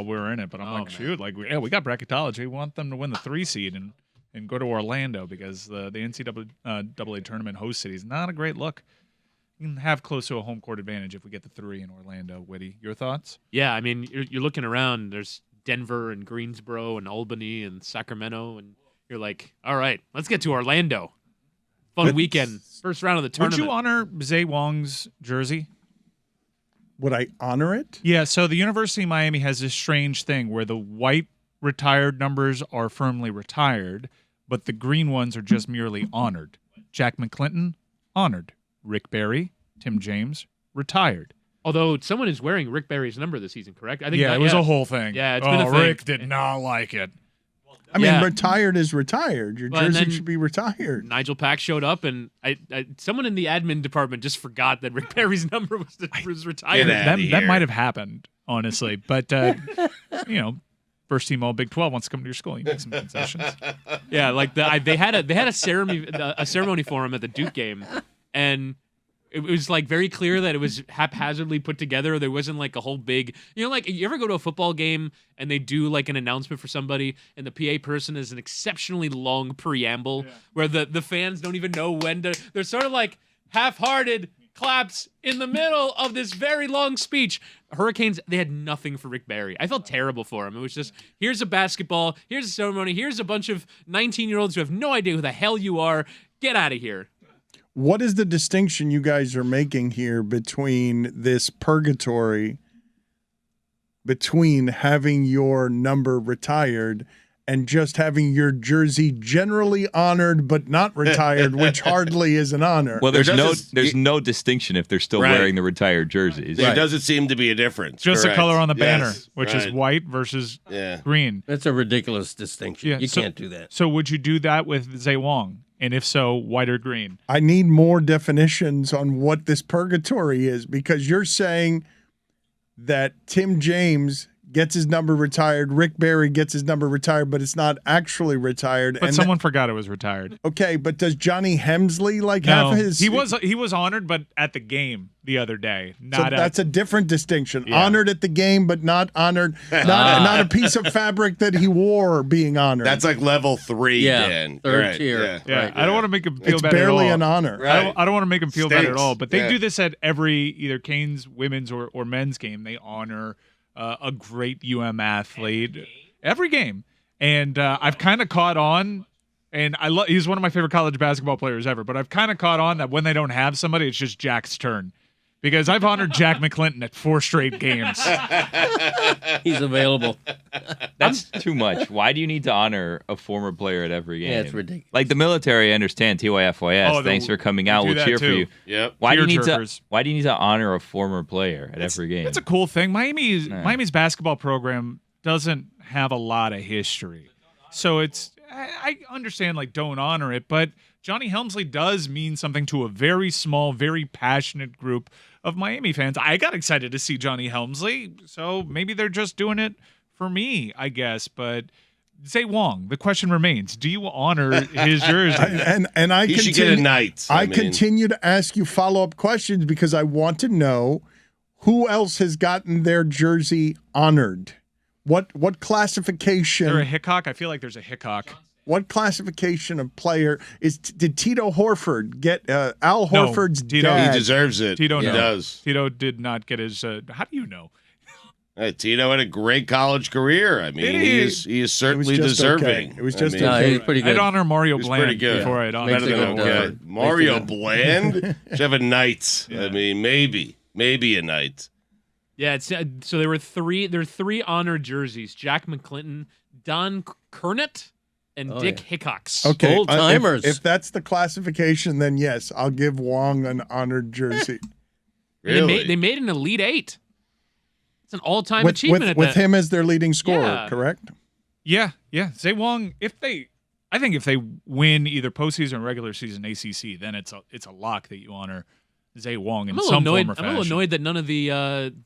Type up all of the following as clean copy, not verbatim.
we were in it, but I'm like, shoot, like we got bracketology. We want them to win the 3 seed and go to Orlando because the NCAA tournament host city is not a great look. You can have close to a home court advantage if we get the 3 in Orlando. Whitty, your thoughts? Yeah, I mean, you're looking around. There's Denver and Greensboro and Albany and Sacramento, and you're like, all right, let's get to Orlando. Fun weekend, first round of the tournament. Would you honor Zay Wong's jersey? Would I honor it? Yeah, so the University of Miami has this strange thing where the white retired numbers are firmly retired, but the green ones are just merely honored. Jack McClinton, honored. Rick Barry, Tim James, retired. Although someone is wearing Rick Barry's number this season, correct? I think it was a whole thing. Yeah, it's been a thing. Rick did not like it. I mean, retired is retired. Your jersey should be retired. Nigel Pack showed up, and someone in the admin department just forgot that Rick Barry's number was retired. That might have happened, honestly. But, first team all Big 12 wants to come to your school. You make some concessions. Yeah, like they had a ceremony for him at the Duke game, and it was like very clear that it was haphazardly put together. There wasn't like a whole big, like you ever go to a football game and they do like an announcement for somebody and the PA person is an exceptionally long preamble where the fans don't even know when to, they're sort of like half-hearted claps in the middle of this very long speech. Hurricanes, they had nothing for Rick Barry. I felt terrible for him. It was just, here's a basketball, here's a ceremony, here's a bunch of 19-year-olds who have no idea who the hell you are. Get out of here. What is the distinction you guys are making here between this purgatory, between having your number retired and just having your jersey generally honored but not retired, which hardly is an honor? Well, there's no distinction if they're still wearing the retired jerseys. There doesn't seem to be a difference. Just the color on the banner, which is white versus green. That's a ridiculous distinction. You can't do that. So would you do that with Zay Wong? And if so, white or green? I need more definitions on what this purgatory is, because you're saying that Tim James gets his number retired, Rick Barry gets his number retired, but it's not actually retired. But someone forgot it was retired. Okay, but does Johnny Hemsley have his? He was honored, but at the game the other day. That's a different distinction. Yeah. Honored at the game, but not honored. Not a piece of fabric that he wore being honored. That's like level 3. Dan. Third tier. Yeah. Right. I don't want to make him feel it's bad at all. It's barely an honor. Right. I don't want to make him feel bad at all. But they do this at every either Canes women's or men's game. They honor a great athlete every game, and I've kind of caught on, and he's one of my favorite college basketball players ever, but I've kind of caught on that when they don't have somebody, it's just Jack's turn, because I've honored Jack McClinton at 4 straight games. He's available. That's too much. Why do you need to honor a former player at every game? Yeah, it's ridiculous. Like the military, I understand TYFYS. Thanks for coming out. We'll cheer for you. Yep. Why do you need to honor a former player at every game? It's a cool thing. Miami's basketball program doesn't have a lot of history, so I understand don't honor it, but Johnny Helmsley does mean something to a very small, very passionate group of Miami fans. I got excited to see Johnny Helmsley, so maybe they're just doing it for me, I guess. But Zay Wong, the question remains: do you honor his jersey? And I should get a night. I continue to ask you follow-up questions because I want to know who else has gotten their jersey honored. What classification? Is there a Hickok? I feel like there's a Hickok. What classification of player did Tito Horford get? Al Horford's dad. He deserves it. Tito does. Tito did not get his. How do you know? Tito had a great college career. I mean, he is certainly deserving. Okay. It was just okay. He's pretty good. I'd honor Mario Bland pretty good. before I'd honor okay. Mario Bland should have a night. Yeah. I mean, maybe a night. Yeah, so there were 3 honored jerseys: Jack McClinton, Don Kernet, and Dick Hickox. Okay, old timers. If that's the classification, then yes, I'll give Wong an honored jersey. Really? They made an Elite 8. It's an all-time achievement with him as their leading scorer, correct? Yeah. Zay Wong, I think if they win either postseason or regular season ACC, then it's a lock that you honor Zay Wong in some form or fashion. I'm a little annoyed that none of the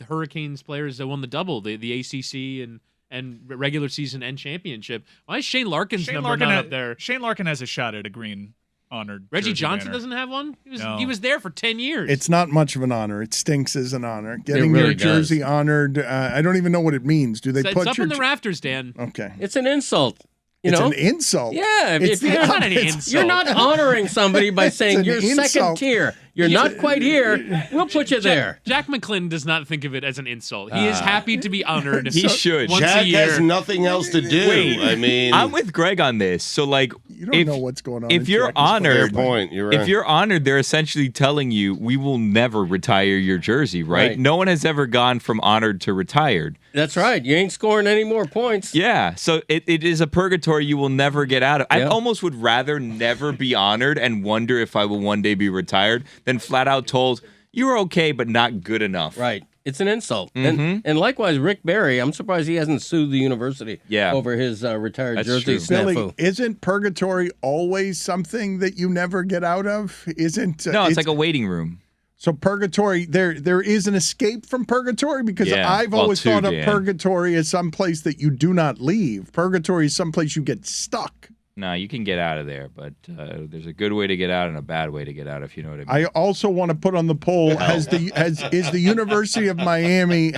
Hurricanes players that won the double, the ACC and regular season and championship. Why is Shane Larkin's number not up there? Shane Larkin has a shot at a green honored. Reggie jersey Johnson banner. doesn't have one. No. He was there for 10 years. It's not much of an honor. It stinks as an honor. Getting really your jersey does. honored. I don't even know what it means. Do they it's put up your in the rafters, Dan. Okay. It's an insult. You It's know? an insult. Yeah, It's if you're not an it's- insult. You're not honoring somebody by saying an you're second insult. tier. You're not quite here. We'll put you there. Jack McClinton does not think of it as an insult. He is happy to be honored. He should. Once a Jack year. has nothing else to do. Wait, I mean, I'm with Greg on this. So like, You don't if, know what's going on. if in you're Jack's fair honored, point. You're right. if you're honored, they're essentially telling you we will never retire your jersey, right? Right. No one has ever gone from honored to retired. That's right. You ain't scoring any more points. Yeah, so it is a purgatory you will never get out of. I Yeah. almost would rather never be honored and wonder if I will one day be retired than flat out told, you were okay, but not good enough. Right. It's an insult. And likewise, Rick Barry, I'm surprised he hasn't sued the university Yeah. over his retired That's jersey true. snafu. Billy, isn't purgatory always something that you never get out of? Isn't No, it's like a waiting room. so purgatory? There is an escape from purgatory because Yeah, I've well, always too, thought of Dan. purgatory as some place that you do not leave. Purgatory is someplace you get stuck. No, you can get out of there, but there's a good way to get out and a bad way to get out, if you know what I mean. I also want to put on the poll: is the University of Miami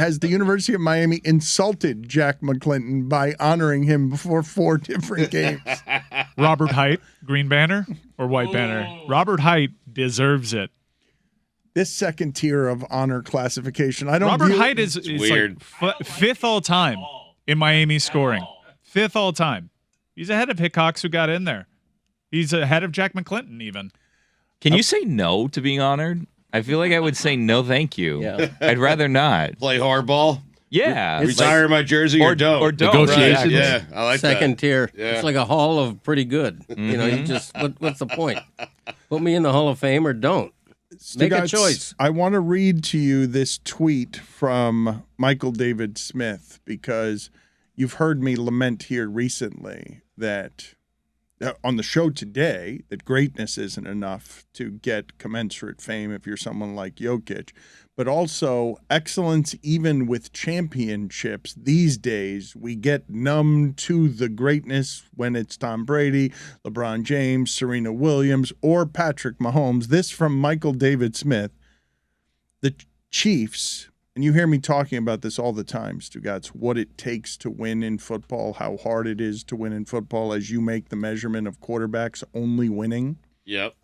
insulted Jack McClinton by honoring him before 4 different games? Robert Height, green banner or white banner? Robert Height deserves it. This second tier of honor classification, I don't. Robert view- Height is weird. like fifth all time in Miami scoring. Fifth all time. He's ahead of Hickox, who got in there. He's ahead of Jack McClinton, even. Can you say no to being honored? I feel like I would say no, thank you. Yeah. I'd rather not. play hardball, Yeah. retire my jersey or don't. Or don't. Negotiations. Right. Yeah, I like Second that. tier. Yeah. It's like a hall of pretty good. You know, you just what's the point? Put me in the Hall of Fame or don't. Make a Stugotz, choice. I want to read to you this tweet from Michael David Smith because you've heard me lament here recently that on the show today that greatness isn't enough to get commensurate fame if you're someone like Jokic, but also excellence even with championships. These days, we get numb to the greatness when it's Tom Brady, LeBron James, Serena Williams, or Patrick Mahomes. This from Michael David Smith. The Chiefs, and you hear me talking about this all the time, Stugotz, what it takes to win in football, how hard it is to win in football as you make the measurement of quarterbacks only winning. Yep.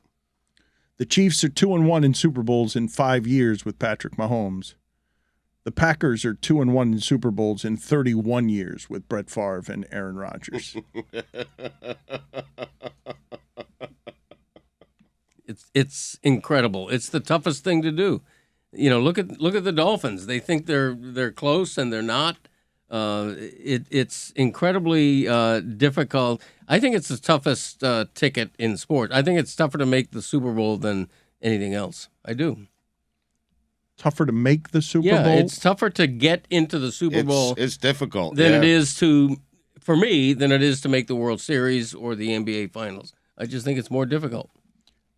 The Chiefs are 2-1 in Super Bowls in 5 years with Patrick Mahomes. The Packers are 2-1 in Super Bowls in 31 years with Brett Favre and Aaron Rodgers. It's incredible. It's the toughest thing to do. You know, look at the Dolphins. They think they're close and they're not. It's incredibly difficult. I think it's the toughest ticket in sport. I think it's tougher to make the Super Bowl than anything else. I do. Tougher to make the Super Yeah, Bowl? it's tougher to get into the Super Bowl It's difficult. than it yeah. is for me, than it is to make the World Series or the NBA Finals. I just think it's more difficult.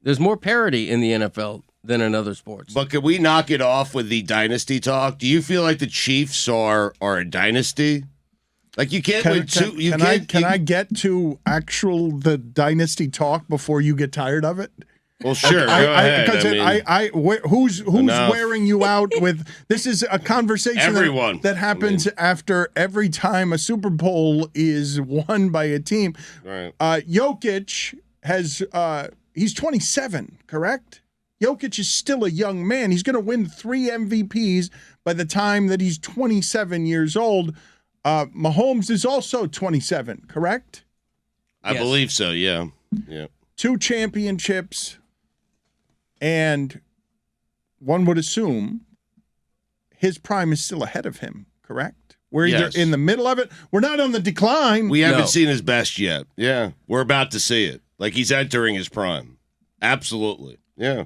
There's more parity in the NFL than in other sports. But can we knock it off with the dynasty talk? Do you feel like the Chiefs are a dynasty? Like you can't win two. You can't. Can I get to the dynasty talk before you get tired of it? Well, sure. Go ahead. Who's Enough. wearing you out with this is a conversation Everyone. that happens after every time a Super Bowl is won by a team. Right. Jokic has he's 27, correct? Jokic is still a young man. He's going to win 3 MVPs by the time that he's 27 years old. Mahomes is also 27, correct? I believe so. Yeah. Yeah. 2 championships, and one would assume his prime is still ahead of him, correct? We're either Yes. in the middle of it. We're not on the decline. We haven't No. seen his best yet. Yeah. We're about to see it. Like he's entering his prime. Absolutely. Yeah.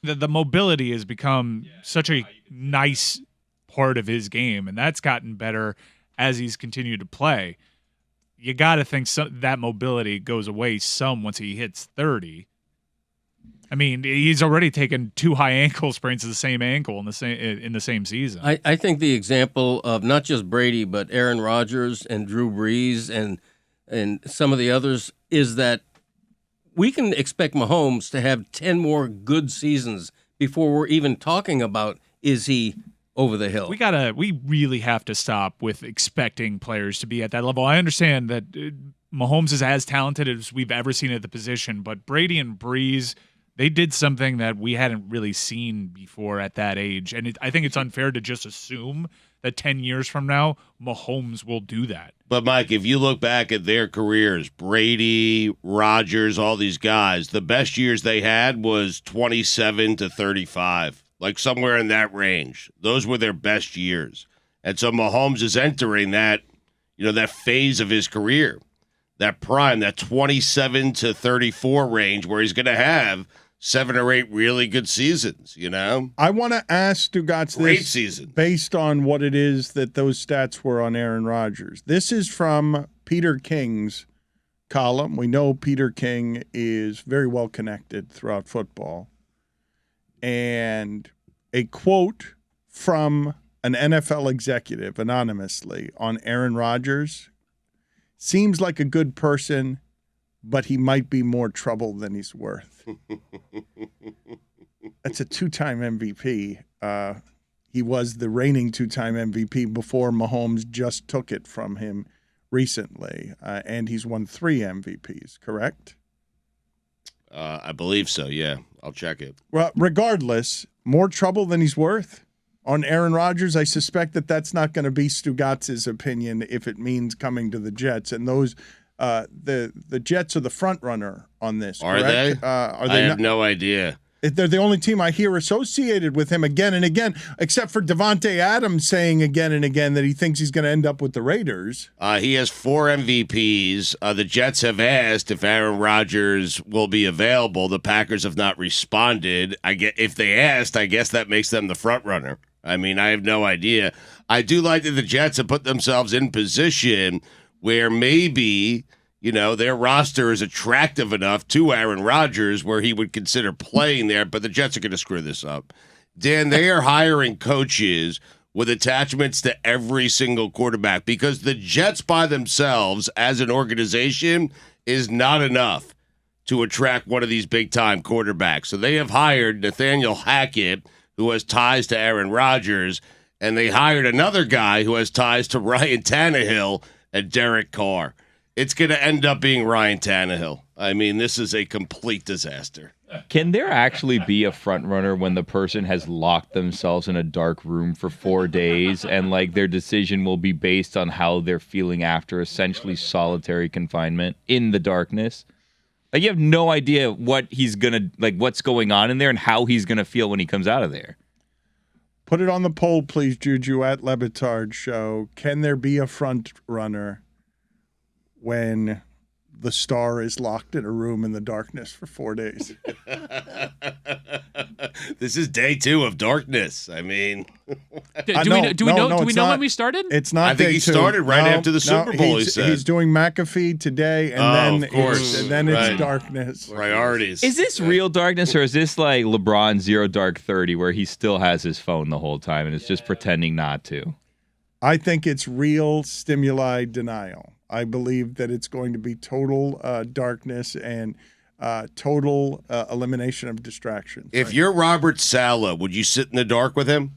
The mobility has become such a nice part of his game, and that's gotten better as he's continued to play. You got to think that mobility goes away some once he hits 30. I mean, he's already taken 2 high ankle sprains to the same ankle in the same season. I think the example of not just Brady, but Aaron Rodgers and Drew Brees and some of the others is that we can expect Mahomes to have 10 more good seasons before we're even talking about is he over the hill. We really have to stop with expecting players to be at that level. I understand that Mahomes is as talented as we've ever seen at the position, but Brady and Breeze, they did something that we hadn't really seen before at that age. And I think it's unfair to just assume that 10 years from now, Mahomes will do that. But, Mike, if you look back at their careers, Brady, Rodgers, all these guys, the best years they had was 27 to 35, like somewhere in that range. Those were their best years. And so Mahomes is entering that, that phase of his career, that prime, that 27 to 34 range where he's going to have 7 or 8 really good seasons, I want to ask Stugotz Great season. Based on what it is that those stats were on Aaron Rodgers. This is from Peter King's column. We know Peter King is very well connected throughout football. And a quote from an NFL executive anonymously on Aaron Rodgers: seems like a good person, but he might be more trouble than he's worth. That's a 2-time MVP. He was the reigning 2-time MVP before Mahomes just took it from him recently. And he's won 3 MVPs, correct? I believe so, yeah. I'll check it. Well, regardless, more trouble than he's worth. On Aaron Rodgers, I suspect that that's not going to be Stugotz's opinion if it means coming to the Jets. And those the Jets are the front runner on this. Are correct? they? Are I they have no idea. They're the only team I hear associated with him again and again, except for Devontae Adams saying again and again that he thinks he's going to end up with the Raiders. He has 4 MVPs. The Jets have asked if Aaron Rodgers will be available. The Packers have not responded. If they asked, I guess that makes them the front runner. I mean, I have no idea. I do like that the Jets have put themselves in position where maybe, their roster is attractive enough to Aaron Rodgers where he would consider playing there, but the Jets are going to screw this up. Dan, they are hiring coaches with attachments to every single quarterback because the Jets by themselves as an organization is not enough to attract one of these big-time quarterbacks. So they have hired Nathaniel Hackett, who has ties to Aaron Rodgers, and they hired another guy who has ties to Ryan Tannehill and Derek Carr. It's going to end up being Ryan Tannehill. I mean, this is a complete disaster. Can there actually be a front runner when the person has locked themselves in a dark room for 4 days and their decision will be based on how they're feeling after essentially solitary confinement in the darkness? You have no idea what he's going to what's going on in there and how he's going to feel when he comes out of there. Put it on the poll, please, Juju, at LeBatard Show. Can there be a front runner when the star is locked in a room in the darkness for 4 days? This is day 2 of darkness. I mean, do we know when we started? It's not. I think he started right after the Super Bowl. He said he's doing McAfee today, and of course. it's darkness. Priorities. Is this real darkness, or is this like LeBron Zero Dark 30, where he still has his phone the whole time and is just pretending not to? I think it's real stimuli denial. I believe that it's going to be total darkness and total elimination of distractions. If you're Robert Saleh, would you sit in the dark with him?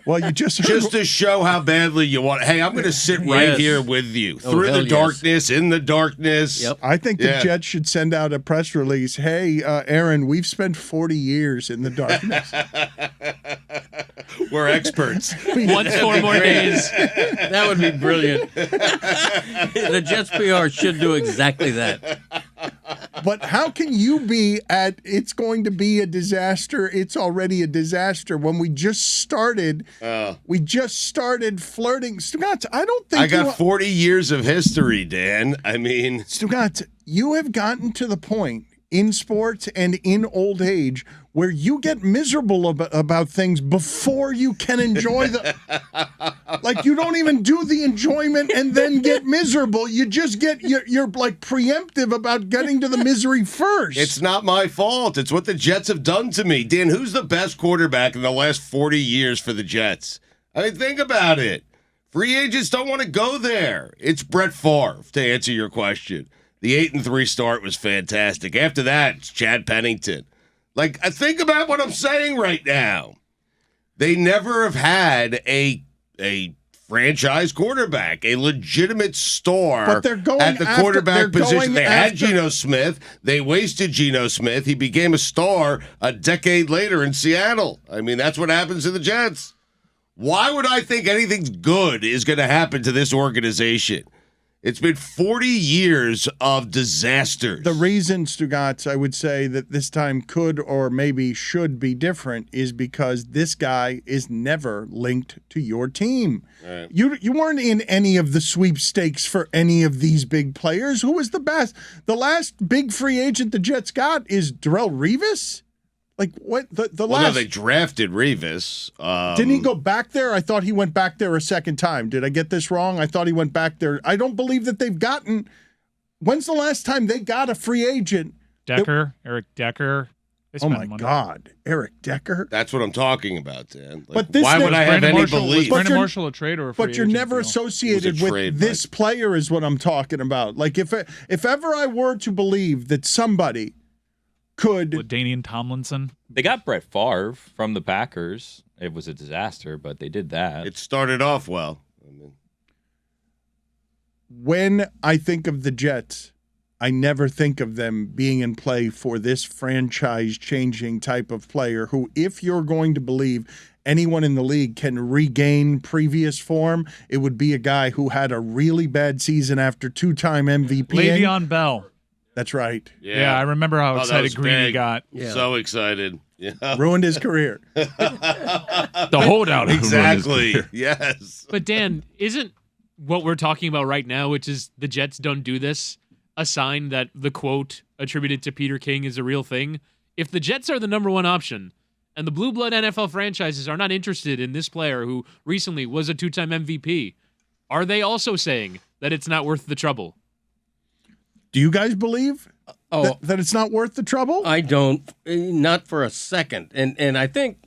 Well, you just to show how badly you want. Hey, I'm going to sit right here with you through the darkness, in the darkness. Yep. I think the Jets should send out a press release. Hey, Aaron, we've spent 40 years in the darkness. We're experts. Once 4 more days. That would be brilliant. The Jets PR should do exactly that. But how can you be at it's going to be a disaster, it's already a disaster when we just started flirting. Stugotz, I don't think I got 40 years of history, Dan. I mean, Stugotz, you have gotten to the point in sports and in old age where you get miserable about things before you can enjoy them. Like you don't even do the enjoyment and then get miserable. You just get you're like preemptive about getting to the misery first. It's not my fault. It's what the Jets have done to me. Dan, who's the best quarterback in the last 40 years for the Jets? I mean, think about it. Free agents don't want to go there. It's Brett Favre, to answer your question. The 8-3 start was fantastic. After that, it's Chad Pennington. Like, I think about what I'm saying right now. They never have had a franchise quarterback, a legitimate star But they're going at the after- quarterback they're position. going They had after- Geno Smith. They wasted Geno Smith. He became a star a decade later in Seattle. I mean, that's what happens to the Jets. Why would I think anything good is going to happen to this organization? It's been 40 years of disasters. The reason, Stugotz, I would say that this time could or maybe should be different is because this guy is never linked to your team. Right. You weren't in any of the sweepstakes for any of these big players. Who was the best? The last big free agent the Jets got is Darrelle Revis? Like what? The well, last no, they drafted Revis. didn't he go back there? I thought he went back there a second time. Did I get this wrong? I thought he went back there. I don't believe that they've gotten. When's the last time they got a free agent? Eric Decker. They Oh spent my money. God, Eric Decker. That's what I'm talking about, Dan. Like, But this why would never- I have Brandon any Marshall, belief? Was Brandon you're- Marshall a trade or a free But you're agent never deal? associated It was a with trade, this player is what I'm talking about. Like if ever I were to believe that somebody could LaDainian Tomlinson. They got Brett Favre from the Packers. It was a disaster, but they did that. It started off well. I mean, when I think of the Jets, I never think of them being in play for this franchise-changing type of player who, if you're going to believe anyone in the league can regain previous form, it would be a guy who had a really bad season after two-time MVP. Le'Veon Bell. That's right. Yeah, I remember how Oh, that excited was Greeny big. got. Yeah. So excited. Yeah. Ruined his career. The holdout. Exactly. Yes. But Dan, isn't what we're talking about right now, which is the Jets don't do this, a sign that the quote attributed to Peter King is a real thing? If the Jets are the number one option and the blue blood NFL franchises are not interested in this player who recently was a two-time MVP, are they also saying that it's not worth the trouble? Do you guys believe Oh, that it's not worth the trouble? I don't, not for a second. And I think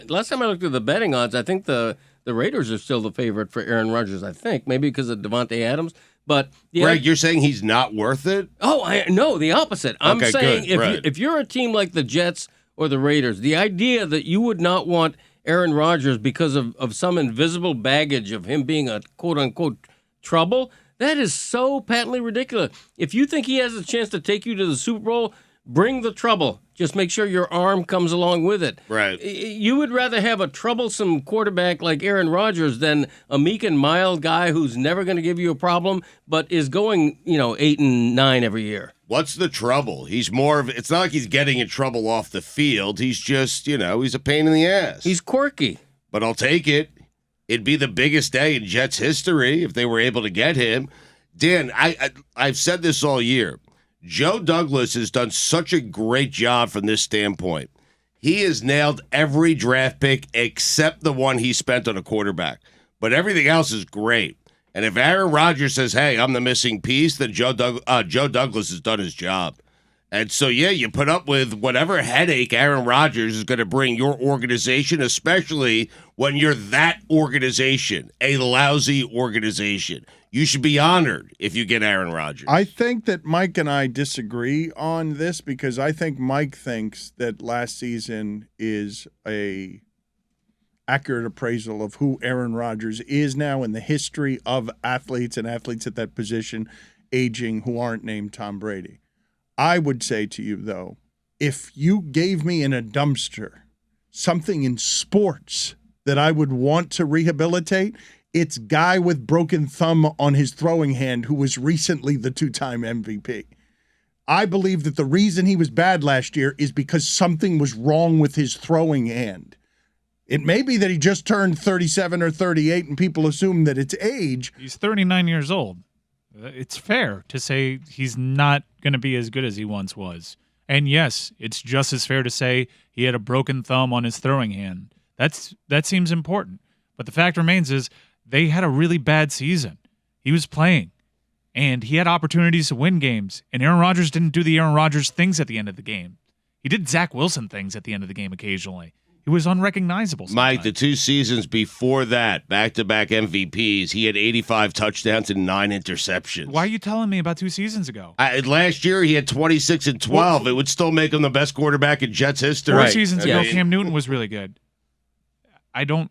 last time I looked at the betting odds, I think the Raiders are still the favorite for Aaron Rodgers. I think maybe because of Devontae Adams. But Greg, you're saying he's not worth it? no, the opposite. I'm Okay, saying good, if right. if you're a team like the Jets or the Raiders, the idea that you would not want Aaron Rodgers because of some invisible baggage of him being a quote unquote trouble. That is so patently ridiculous. If you think he has a chance to take you to the Super Bowl, bring the trouble. Just make sure your arm comes along with it. Right. You would rather have a troublesome quarterback like Aaron Rodgers than a meek and mild guy who's never going to give you a problem, but is going, 8 and 9 every year. What's the trouble? He's more of, it's not like he's getting in trouble off the field. He's just, he's a pain in the ass. He's quirky. But I'll take it. It'd be the biggest day in Jets history if they were able to get him. Dan, I've said this all year. Joe Douglas has done such a great job from this standpoint. He has nailed every draft pick except the one he spent on a quarterback. But everything else is great. And if Aaron Rodgers says, hey, I'm the missing piece, then Joe Douglas has done his job. And so, yeah, you put up with whatever headache Aaron Rodgers is going to bring your organization, especially when you're that organization, a lousy organization. You should be honored if you get Aaron Rodgers. I think that Mike and I disagree on this because I think Mike thinks that last season is a accurate appraisal of who Aaron Rodgers is now in the history of athletes and athletes at that position aging who aren't named Tom Brady. I would say to you, though, if you gave me in a dumpster something in sports that I would want to rehabilitate, it's guy with broken thumb on his throwing hand who was recently the two-time MVP. I believe that the reason he was bad last year is because something was wrong with his throwing hand. It may be that he just turned 37 or 38 and people assume that it's age. He's 39 years old. It's fair to say he's not going to be as good as he once was. And yes, it's just as fair to say he had a broken thumb on his throwing hand. That seems important. But the fact remains is they had a really bad season. He was playing, and he had opportunities to win games, and Aaron Rodgers didn't do the Aaron Rodgers things at the end of the game. He did Zach Wilson things at the end of the game occasionally. He was unrecognizable. Mike, the sometimes. 2 seasons before that, back-to-back MVPs, he had 85 touchdowns and 9 interceptions. Why are you telling me about 2 seasons ago? Last year, he had 26 and 12. It would still make him the best quarterback in Jets history. 4 seasons ago, Yeah. Cam Newton was really good.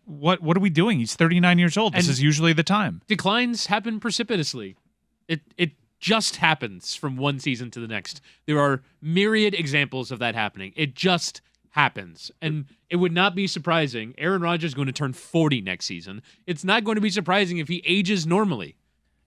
What are we doing? He's 39 years old. This And- is usually the time. Declines happen precipitously. It just happens from one season to the next. There are myriad examples of that happening. It just happens. And it would not be surprising. Aaron Rodgers is going to turn 40 next season. It's not going to be surprising if he ages normally.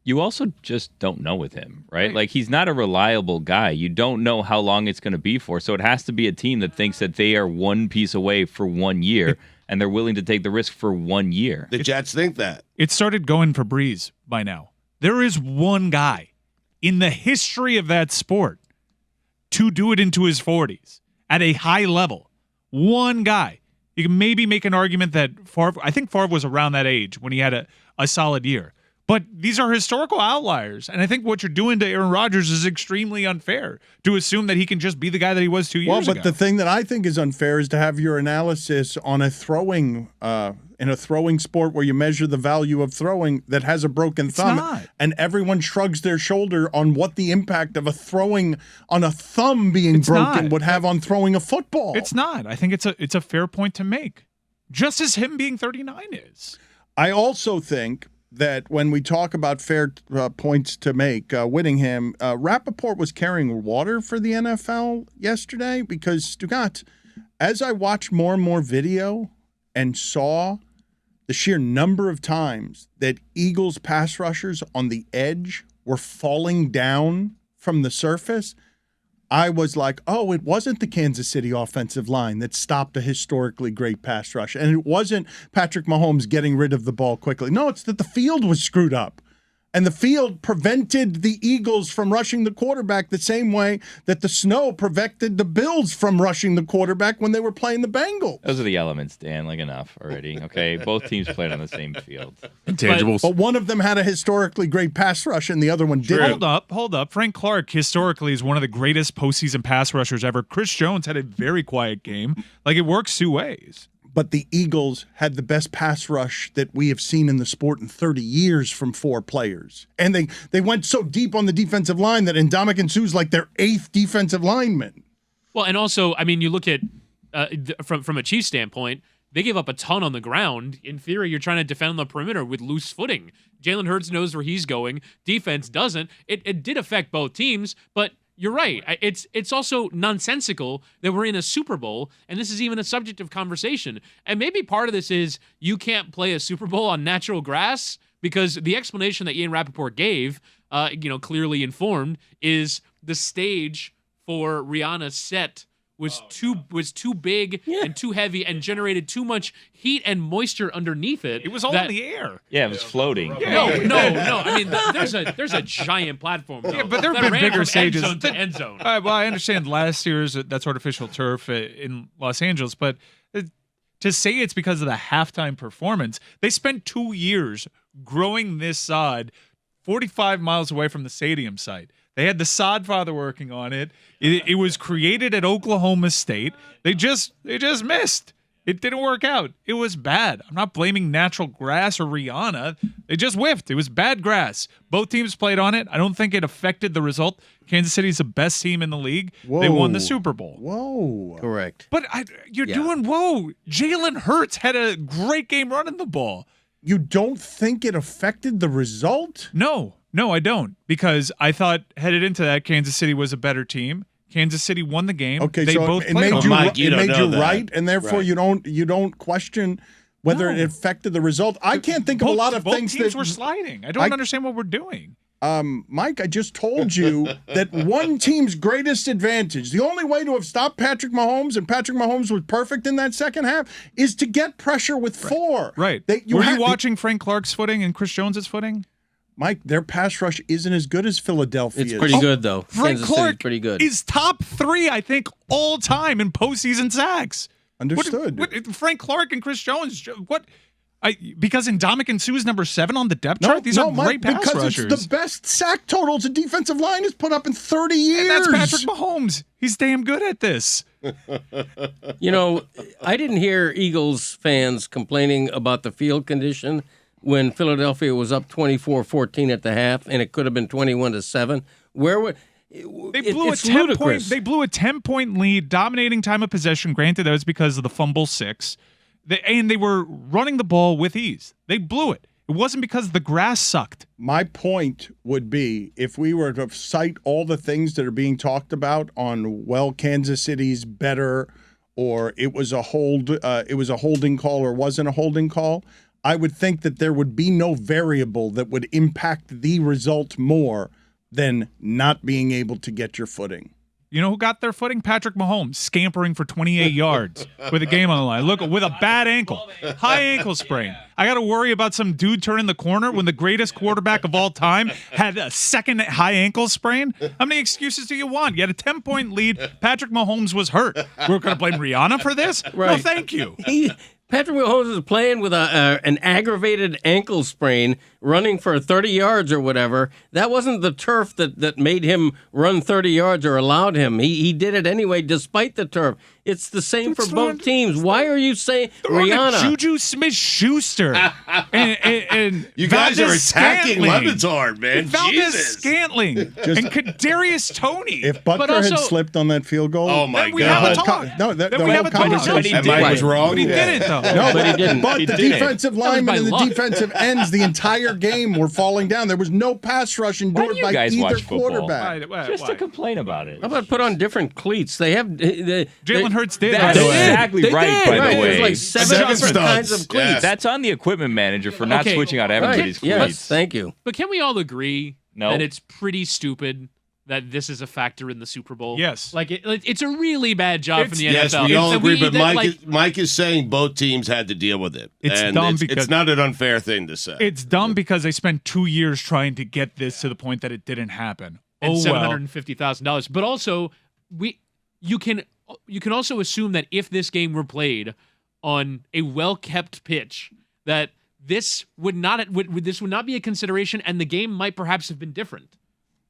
You also just don't know with him, right? Like, he's not a reliable guy. You don't know how long it's going to be for. So it has to be a team that thinks that they are one piece away for 1 year, and they're willing to take the risk for 1 year. The Jets think that. It started going for Breeze by now. There is one guy in the history of that sport to do it into his 40s at a high level. One guy. You can maybe make an argument that I think Favre was around that age when he had a solid year. But these are historical outliers. And I think what you're doing to Aaron Rodgers is extremely unfair to assume that he can just be the guy that he was 2 years ago. Well, but the thing that I think is unfair is to have your analysis on a throwing in a throwing sport where you measure the value of throwing that has a broken thumb, not. and everyone shrugs their shoulder on what the impact of a throwing on a thumb being It's broken not. would have on throwing a football. It's not. I think it's a fair point to make. Just as him being 39 is. I also think that when we talk about fair points to make, Whittingham, Rappaport was carrying water for the NFL yesterday because, Stugotz, as I watched more and more video and saw the sheer number of times that Eagles pass rushers on the edge were falling down from the surface, I was like, oh, it wasn't the Kansas City offensive line that stopped a historically great pass rush. And it wasn't Patrick Mahomes getting rid of the ball quickly. No, it's that the field was screwed up. And the field prevented the Eagles from rushing the quarterback the same way that the snow prevented the Bills from rushing the quarterback when they were playing the Bengals. Those are the elements, Dan. Like, enough already. Okay, both teams played on the same field. Intangibles. But one of them had a historically great pass rush and the other one didn't. Hold up. Frank Clark historically is one of the greatest postseason pass rushers ever. Chris Jones had a very quiet game. Like, it works 2 ways. But the Eagles had the best pass rush that we have seen in the sport in 30 years from 4 players. And they went so deep on the defensive line that Ndamukong Suh's like their 8th defensive lineman. Well, and also, I mean, you look at from a Chiefs standpoint, they gave up a ton on the ground. In theory, you're trying to defend on the perimeter with loose footing. Jalen Hurts knows where he's going. Defense doesn't. It did affect both teams, but you're right. It's also nonsensical that we're in a Super Bowl, and this is even a subject of conversation. And maybe part of this is you can't play a Super Bowl on natural grass, because the explanation that Ian Rappaport gave, clearly informed, is the stage for Rihanna's set was too big and too heavy and generated too much heat and moisture underneath it. It was all in the air. Yeah, it was floating. No. I mean, there's a giant platform. Though, Yeah, but there have that been ran bigger from stages. End zone to end zone. Well, I understand last year's that's artificial turf in Los Angeles, but to say it's because of the halftime performance, they spent 2 years growing this sod 45 miles away from the stadium site. They had the sod father working on it. It was created at Oklahoma State. They just missed. It didn't work out. It was bad. I'm not blaming natural grass or Rihanna. They just whiffed. It was bad grass. Both teams played on it. I don't think it affected the result. Kansas City's the best team in the league. They won the Super Bowl. Whoa. Correct. But doing whoa. Jalen Hurts had a great game running the ball. You don't think it affected the result? No, I don't, because I thought headed into that Kansas City was a better team. Kansas City won the game. Okay, they so both it played made on you, it. Mike, you it don't made know you that. right, and therefore Right. you don't question whether it affected the result. I can't think of a lot of both things teams that were sliding. I don't understand what we're doing. Mike, I just told you that one team's greatest advantage, the only way to have stopped Patrick Mahomes, and Patrick Mahomes was perfect in that second half, is to get pressure with 4. Right. Were you watching Frank Clark's footing and Chris Jones's footing? Mike, their pass rush isn't as good as Philadelphia's. It's pretty good, though. Frank Kansas City's Clark pretty good. is top 3, I think, all time in postseason sacks. Understood. Frank Clark and Chris Jones, what? Because Ndamukong Suh is number 7 on the depth chart. These are great pass because rushers. it's the best sack totals a defensive line has put up in 30 years. And that's Patrick Mahomes. He's damn good at this. You know, I didn't hear Eagles fans complaining about the field condition when Philadelphia was up 24-14 at the half, and it could have been 21-7. Where were They blew it's a 10 ludicrous. point. They blew a 10-point lead, dominating time of possession. Granted, that was because of the fumble 6. And they were running the ball with ease. They blew it. It wasn't because the grass sucked. My point would be if we were to cite all the things that are being talked about on, well, Kansas City's better, or it was a holding call or wasn't a holding call, I would think that there would be no variable that would impact the result more than not being able to get your footing. You know who got their footing? Patrick Mahomes, scampering for 28 yards with a game on the line. Look, with a bad ankle, high ankle sprain. I got to worry about some dude turning the corner when the greatest quarterback of all time had a second high ankle sprain. How many excuses do you want? You had a 10-point lead. Patrick Mahomes was hurt. We're going to blame Rihanna for this? Right. No, thank you. Patrick Mahomes is playing with an aggravated ankle sprain, running for 30 yards or whatever. That wasn't the turf that made him run 30 yards or allowed him. He did it anyway, despite the turf. It's the same for both teams. Why are you saying Rihanna? Juju Smith-Schuster and You guys are attacking Le Scantling. Batard, man. Valdez Jesus. Scantling and Kadarius Toney. If Butker also- had slipped on that field goal, Oh, my Then we have a God. talk. No, Then the we whole have a talk. conversation. And Mike was wrong. But he didn't, though. No, But he didn't. But He the did it. defensive That was linemen by and the luck. defensive ends the entire game were falling down. There was no pass rush Why endured do you by guys either watch football? quarterback. Just to complain about it. How about put on different cleats? They have Jalen Hurts did. They by That's the did. way. exactly They right, did. by the Right. way. There's like seven Seven different kinds studs. of cleats. Yeah. That's on the equipment manager for not Okay. switching out everybody's Yes, cleats. thank you. But can we all agree No. that it's pretty stupid that this is a factor in the Super Bowl? Yes. Like it's a really bad job from the Yes, NFL. we all That agree, but that, Mike is saying both teams had to deal with it. It's and dumb it's because- not an unfair thing to say. It's dumb because they spent 2 years trying to get this to the point that it didn't happen. and Oh, well. $750,000. But also, you can also assume that if this game were played on a well-kept pitch, that this would not be a consideration, and the game might perhaps have been different.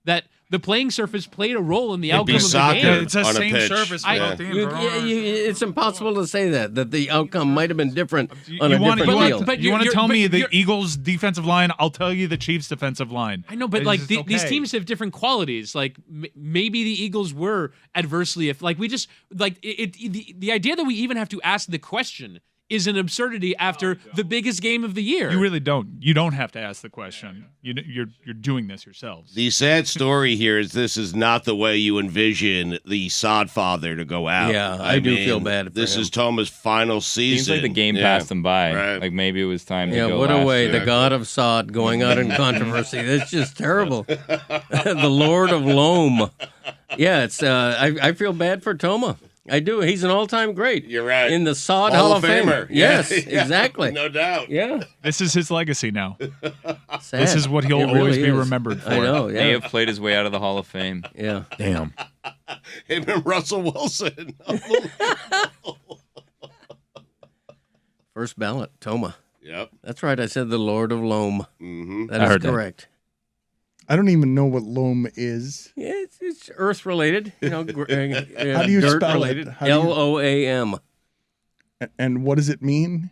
That the playing surface played a role in the It'd outcome be of the soccer. game. Yeah, it's the on a same pitch. surface. I- for both teams. It's impossible to say that the outcome might have been different on a You want different to field. but you want to you're- tell but me the you're- Eagles' defensive line? I'll tell you the Chiefs' defensive line. I know, but It's like just these okay. teams have different qualities. Like maybe the Eagles were adversely, if like we just like the idea that we even have to ask the question is an absurdity after the biggest game of the year. You really don't. You don't have to ask the question. You're doing this yourselves. The sad story here is this is not the way you envision the sod father to go out. Yeah, I do feel bad for This him. is Toma's final season. Seems like the game Yeah. passed them by. Right. Like maybe it was time to Yeah, go what a last way. year. The god of sod going out in controversy. That's just terrible. The Lord of Loam. Yeah, it's. I feel bad for Toma. I do. He's an all-time great. You're right. In the sod Hall of Famer. Famer. Yes, Yeah. exactly. No doubt. Yeah. This is his legacy now. Sad. This is what he'll It really always be is. remembered for. I know. May Yeah. have played his way out of the Hall of Fame. Yeah. Damn. Him and Russell Wilson. First ballot, Toma. Yep. That's right. I said the Lord of Loam. Mm-hmm. That I is heard that. correct. I don't even know what loam is. Yeah, it's Earth related. You know, How do you dirt spell it? related. How do you- LOAM. And what does it mean?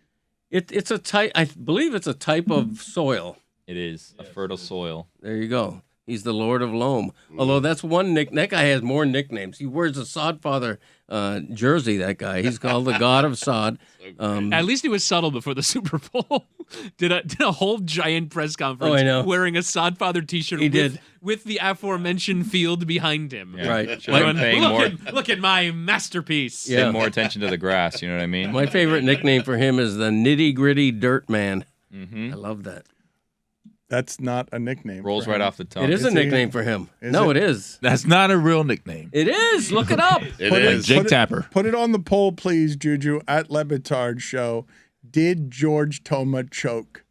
It's a type. I believe it's a type of soil. It is a fertile soil. There you go. He's the Lord of Loam. Although that's one nick. That guy has more nicknames. He wears a Sodfather jersey. That guy. He's called the God of Sod. At least he was subtle before the Super Bowl. did a whole giant press conference Oh, I know. wearing a Sodfather T-shirt. He did. with the aforementioned field behind him. Yeah. Right. Should have been paying more, Look at my masterpiece. Yeah. pay more attention to the grass. You know what I mean? My favorite nickname for him is the Nitty Gritty Dirtman. Mm-hmm. I love that. That's not a nickname. Rolls for right him. off the tongue. It is a Is he- nickname for him. is No, it? it is. That's not a real nickname. It is. Look it up. It Put is. Jake put it- Tapper. Put it on the poll, please, Juju, at LeBatard Show. Did George Toma choke?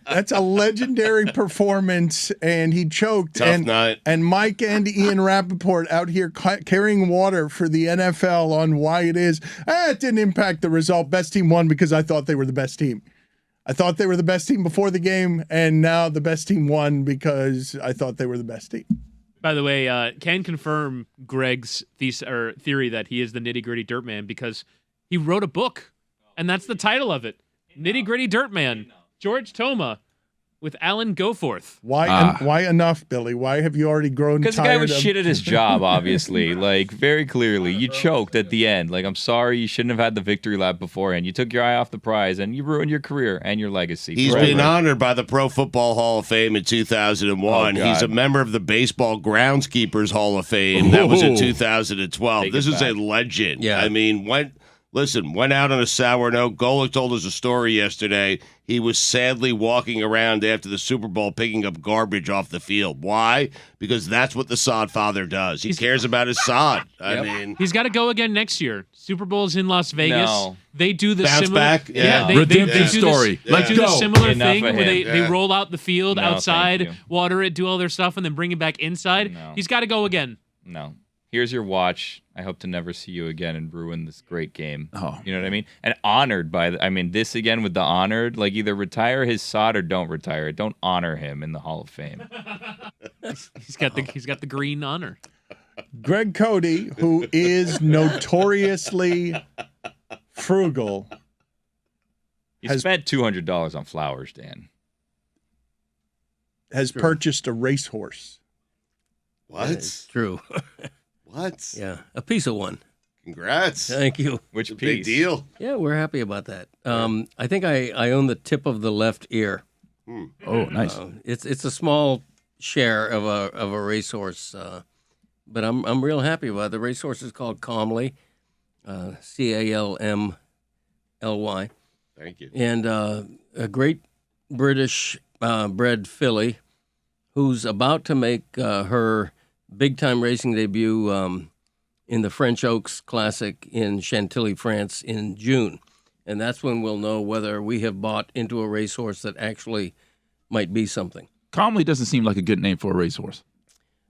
That's That's a legendary performance, and he choked. Tough night. And Mike and Ian Rappaport out here carrying water for the NFL on why it is. It didn't impact the result. Best team won because I thought they were the best team. I thought they were the best team before the game, and now the best team won because I thought they were the best team. By the way, can confirm Greg's theory that he is the Nitty Gritty Dirtman because he wrote a book, and that's the title of it. Nitty Gritty Dirtman, George Toma, with Alan Goforth. Why enough, Billy? Why have you already grown tired? Because the guy was of... shit at his job, obviously. Like, very clearly. You choked at the end. Like, I'm sorry, you shouldn't have had the victory lap beforehand. You took your eye off the prize, and you ruined your career and your legacy. He's forever. been honored by the Pro Football Hall of Fame in 2001. Oh, He's a God. member of the Baseball Groundskeepers Hall of Fame. That was in Ooh. 2012. Take This it is a back. legend. Yeah. I mean, went out on a sour note. Golick told us a story yesterday. He was sadly walking around after the Super Bowl picking up garbage off the field. Why? Because that's what the sod father does. He cares about his sod. I mean, He's got to go again next year. Super Bowl's in Las Vegas. No. They do the Bounce similar. back? Yeah. they Redemption do story. They Let's do the go. similar Enough thing of where him. they roll out the field No, thank outside, you. water it, do all their stuff, and then bring it back inside. No. He's got to go again. No. Here's your watch. I hope to never see you again and ruin this great game. Oh. You know what I mean? And honored by this again with the honored, like either retire his sod or don't retire it. Don't honor him in the Hall of Fame. He's got the green honor. Greg Cote, who is notoriously frugal, You spent $200 on flowers, Dan. has purchased a racehorse. what? It's true. What? Yeah, a piece of one. Congrats. Thank you. Which Big piece? deal. Yeah, we're happy about that. I think I own the tip of the left ear. Oh, nice. It's a small share of a racehorse, but I'm real happy about it. The racehorse is called Calmly, Calmly, Thank you. and a great British bred filly who's about to make her big time racing debut in the French Oaks Classic in Chantilly, France, in June. And that's when we'll know whether we have bought into a racehorse that actually might be something. Calmly doesn't seem like a good name for a racehorse.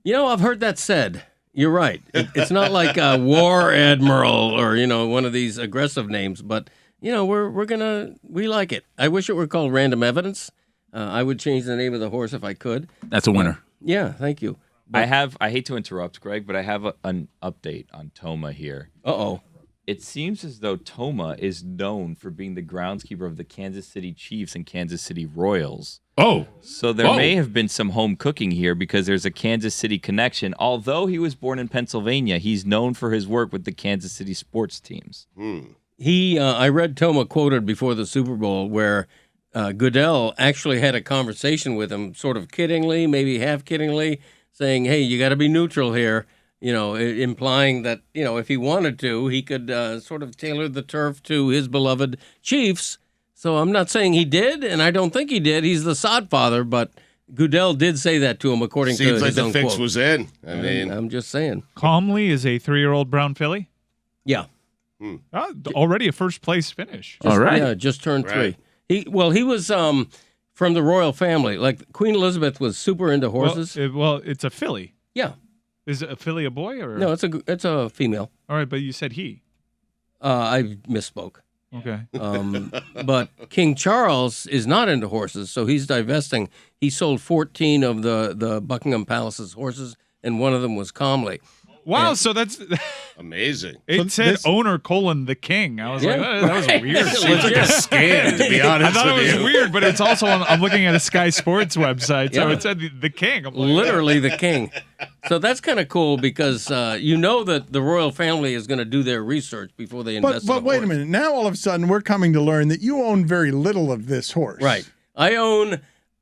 You know, I've heard that said. You're right. It's not like a War Admiral or, one of these aggressive names, but, we like it. I wish it were called Random Evidence. I would change the name of the horse if I could. That's a winner. Yeah, thank you. I hate to interrupt, Greg, but I have an update on Toma here. Uh-oh. It seems as though Toma is known for being the groundskeeper of the Kansas City Chiefs and Kansas City Royals. Oh, So there may have been some home cooking here because there's a Kansas City connection. Although he was born in Pennsylvania, he's known for his work with the Kansas City sports teams. I read Toma quoted before the Super Bowl where Goodell actually had a conversation with him, sort of kiddingly, maybe half kiddingly, saying, hey, you got to be neutral here, implying that, if he wanted to, he could sort of tailor the turf to his beloved Chiefs. So I'm not saying he did, and I don't think he did. He's the sod father, but Goodell did say that to him, according to Seems like his the own fix quote. was in. I mean, I'm just saying. Calmly is a 3-year-old brown filly. Yeah. Already a first place finish. all right. Yeah, just turned Right. 3. He was from the royal family. Like Queen Elizabeth was super into horses. It's a filly. Yeah. Is a filly a boy or No, it's a female. All right, but you said he. I misspoke. Okay. But King Charles is not into horses, so he's divesting. He sold 14 of the Buckingham Palace's horses, and one of them was Calmly. Wow, so that's amazing. it said owner : the king. I was like, Yeah. oh, that was weird. Seems like a scam, to be honest I thought with it was you. weird, but it's also I'm looking at a Sky Sports website, so Yeah. it said the king. I'm like, Literally the king. So that's kind of cool because that the royal family is going to do their research before they invest But in a wait a horse. minute. Now all of a sudden we're coming to learn that you own very little of this horse. Right. I own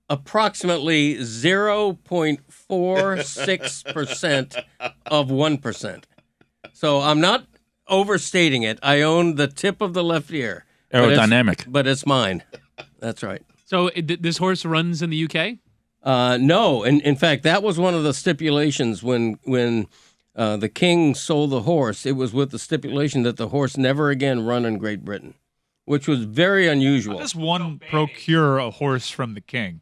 approximately 0.46% of 1%. So I'm not overstating it. I own the tip of the left ear. Aerodynamic. But it's mine. That's right. So this horse runs in the UK? No. And in fact, that was one of the stipulations when the king sold the horse. It was with the stipulation that the horse never again run in Great Britain. which was very How unusual. does one procure a horse from the king?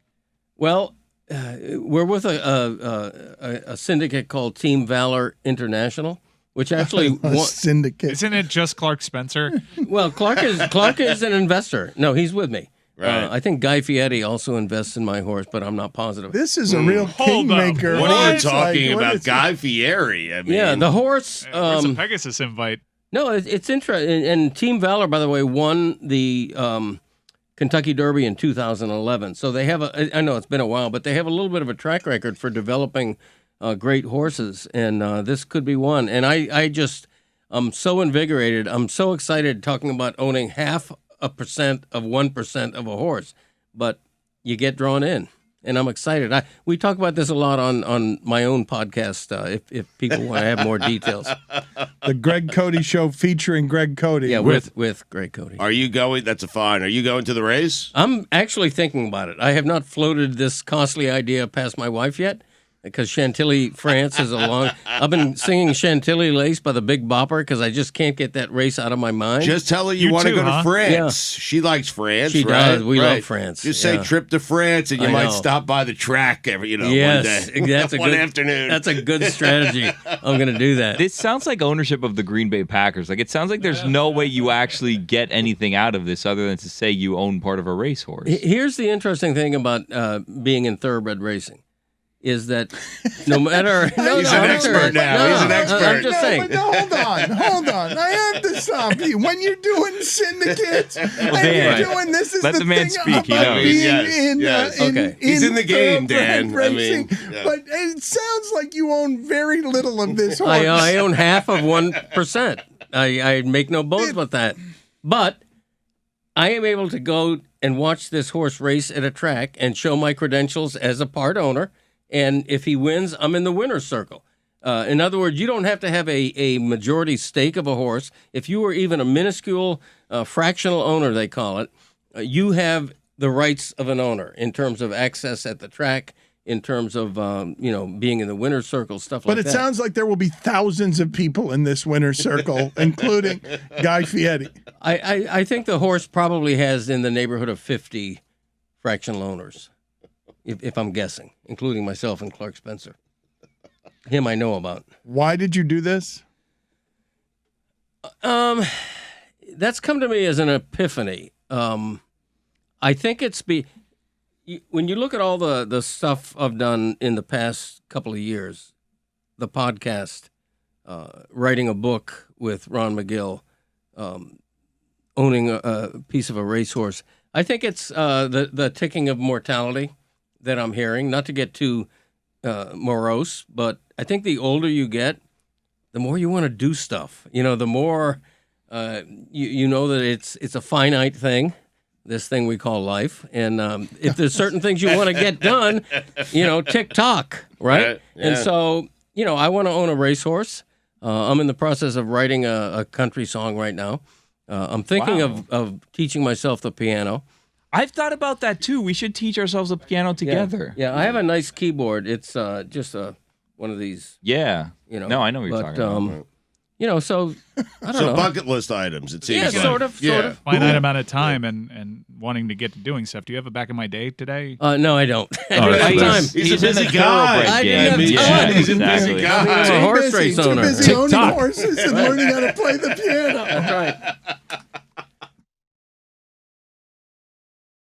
Well, we're with a syndicate called Team Valor International, which actually A syndicate. Isn't it just Clark Spencer? well, Clark is an investor. No, he's with me. Right. I think Guy Fieri also invests in my horse, but I'm not positive. This is a real Hold up. kingmaker. What are you What? talking Like, what about, is- Guy Fieri? I mean, Yeah, the horse. Where's the Pegasus invite? No, it's interesting. And Team Valor, by the way, won the Kentucky Derby in 2011. So they have I know it's been a while, but they have a little bit of a track record for developing great horses, and this could be one. And I'm so invigorated. I'm so excited talking about owning 0.5% of 1% of a horse, but you get drawn in. And I'm excited. We talk about this a lot on my own podcast. If people want to have more details, The Greg Cote Show featuring Greg Cote. yeah, with Greg Cote. Are you going? That's a fine. Are you going to the race? I'm actually thinking about it. I have not floated this costly idea past my wife yet, because Chantilly, France is a long. I've been singing Chantilly Lace by the Big Bopper because I just can't get that race out of my mind. Just tell her you You want to too, go to huh? France. She likes France. She right? does. We Right. love France. Just say Yeah. trip to France, and you I might know. stop by the track every one Yes, day. that's a one good afternoon. That's a good strategy. I'm going to do that. This sounds like ownership of the Green Bay Packers. Like, it sounds like there's no way you actually get anything out of this other than to say you own part of a racehorse. Here's the interesting thing about being in thoroughbred racing. Is that no matter He's an expert now. He's an expert. I'm just saying. But no, hold on. I have to stop you. When you're doing syndicates and Dan, you're doing this is let the the man thing speak. He about knows. being Yes, in, yes. Okay. He's in the game, Dan. thoroughbred I mean, racing. yeah. But it sounds like you own very little of this horse. I own 0.5%. I make no bones about that. But I am able to go and watch this horse race at a track and show my credentials as a part owner. And if he wins, I'm in the winner's circle. In other words, you don't have to have a majority stake of a horse. If you are even a minuscule fractional owner, they call it, you have the rights of an owner in terms of access at the track, in terms of being in the winner's circle, stuff like But that. it sounds like there will be thousands of people in this winner's circle, including Guy Fieri. I think the horse probably has in the neighborhood of 50 fractional owners, if I'm guessing, including myself and Clark Spencer. Him I know about. Why did you do this? That's come to me as an epiphany. I think when you look at all the stuff I've done in the past couple of years, the podcast, writing a book with Ron McGill, owning a piece of a racehorse, I think it's the ticking of mortality that I'm hearing. Not to get too morose, but I think the older you get, the more you want to do stuff. The more you know that it's a finite thing, this thing we call life. And if there's certain things you want to get done, tick-tock, right? Right, yeah. And so, I want to own a racehorse. I'm in the process of writing a country song right now. I'm thinking of teaching myself the piano. I've thought about that too. We should teach ourselves a piano together. Yeah, I have a nice keyboard. It's just one of these, Yeah. No, I know what you're talking about. So I don't So know. bucket list items, it seems Yeah, like. sort of. Finite amount of time and wanting to get to doing stuff. Do you have a back in my day today? No, I don't. I Oh, didn't have time. He's a in the busy guy. thoroughbred I game. didn't have time. He's a busy exactly. guy. I'm a horse race Too owner. busy owning horses and learning how to play the piano. That's right.